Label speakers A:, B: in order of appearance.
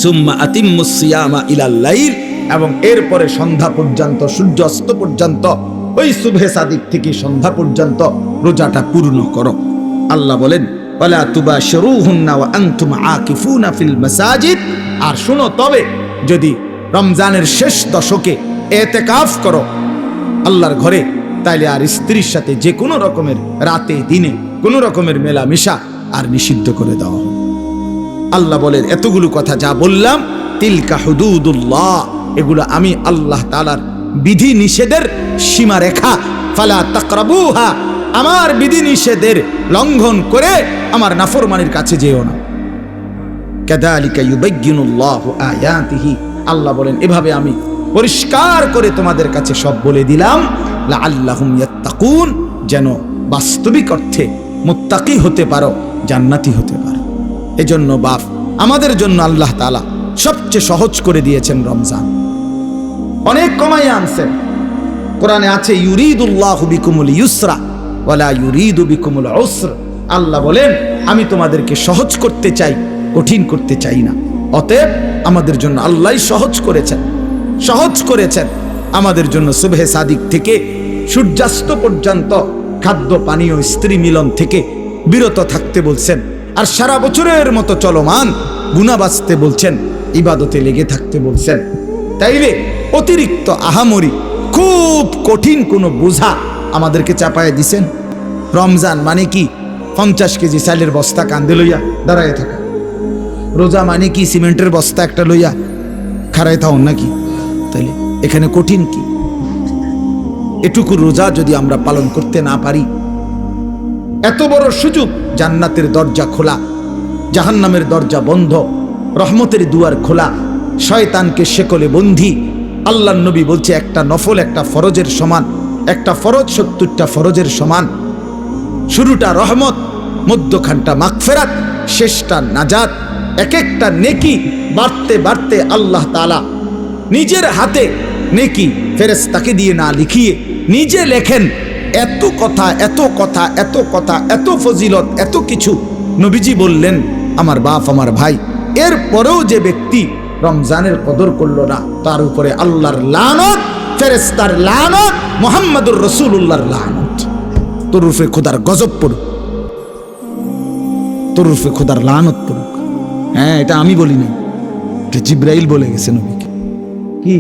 A: সুম্মা আতিম্মুস সিয়ামা ইলাল লাইল, এবং এরপরে সন্ধ্যা পর্যন্ত, সূর্য অস্ত পর্যন্ত, ওই সুবহে সাদিক থেকে সন্ধ্যা পর্যন্ত রোজাটা পূর্ণ করো। আল্লাহ বলেন ওয়ালা তুবাশিরুহুন্না ওয়া আনতুম আকিফুনা ফিল মাসাজিদ। আর শুনো, তবে যদি রমজানের শেষ দশকে ইতিকাফ করো আল্লাহর ঘরে, তাইলে আর স্ত্রীর সাথে যে কোনো রকমের রাতে দিনে কোনো রকমের মেলামেশা আর নিষিদ্ধ করে দেওয়া। আল্লাহ বলেন এতগুলো কথা যা বললাম, তিলকা হুদুদুল্লাহ, এগুলো আমি আল্লাহ তাআলার বিধি নিষেধের সীমারেখা। ফালা তাকরাবুহা, আমার বিধি নিষেধের লঙ্ঘন করে আমার নাফরমানির কাছে যেও না। কাযালিকা ইউবায়্যিনুল্লাহু আয়াতিহি, আল্লাহ বলেন এভাবে আমি পরিষ্কার করে তোমাদের কাছে সব বলে দিলাম, লাআল্লাহুম ইয়াত্তাকুন, যেন বাস্তবিক অর্থে মুত্তাকি হতে পারো, জান্নাতি হতে পারো। এজন্য বাপ, আমাদের জন্য আল্লাহ তাআলা সবচেয়ে সহজ করে দিয়েছেন রমজান, অনেক কমাই আনছেন। কোরআনে আছে ইউরিদুল্লাহু বিকুমুল ইউসরা ওয়ালা ইউরিদু বিকুমুল উসর। আল্লাহ বলেন আমি তোমাদেরকে সহজ করতে চাই, কঠিন করতে চাই না। অতএব আমাদের জন্য আল্লাহই সহজ করেছেন আমাদের জন্য সুবহে সাদিক থেকে সূর্যাস্ত পর্যন্ত খাদ্য পানীয় স্ত্রী মিলন থেকে বিরত থাকতে বলছেন। আর সারা বছরের মতো চলমান গুনাহ বাঁচতে বলছেন, ইবাদতে লেগে থাকতে বলছেন। তাইলে অতিরিক্ত আহামরি খুব কঠিন কোনো বোঝা আমাদেরকে চাপায় দিছেন। রমজান মানে কি 50 কেজি চালের বস্তা কান্দে লইয়া দাঁড়ায় থাকা? রোজা মানে কি সিমেন্টের বস্তা একটা লইয়া খাড়ায় থাকুন নাকি? তাইলে এখানে কঠিন কি? এটুকু রোজা যদি আমরা পালন করতে না পারি, এত বড় সুযোগ, জান্নাতের দরজা খোলা, জাহান্নামের দরজা বন্ধ, রহমতের দুয়ার খোলা, শয়তানকে শেকলে বন্দী। আল্লাহর নবী বলছে একটা নফল একটা ফরজের সমান, একটা ফরজ 70টা ফরজের সমান। শুরুটা রহমত, মধ্যখানটা মাগফিরাত, শেষটা নাজাত। এক একটা নেকি বাড়তে বাড়তে আল্লাহ তাআলা নিজের হাতে নেকি ফেরেশতাকে দিয়ে না লিখিয়ে নিজে লেখেন। এত কথা, এত কথা, এত কথা, এত ফজিলত, এত কিছু নবীজি বললেন আমার বাপ, আমার ভাই। এরপরেও যে ব্যক্তি রমজানের কদর করলো না, তার উপরে আল্লাহর লানত, ফেরেশতার লানত, মুহাম্মদুর রাসূলুল্লাহর লানত। তোর উপরে খোদার গজব পড়ুক, তোর উপরে খোদার লানত পড়ুক। হ্যাঁ, এটা আমি বলি নাই, এটা জিবরাইল বলে গেছে নবীকে। কি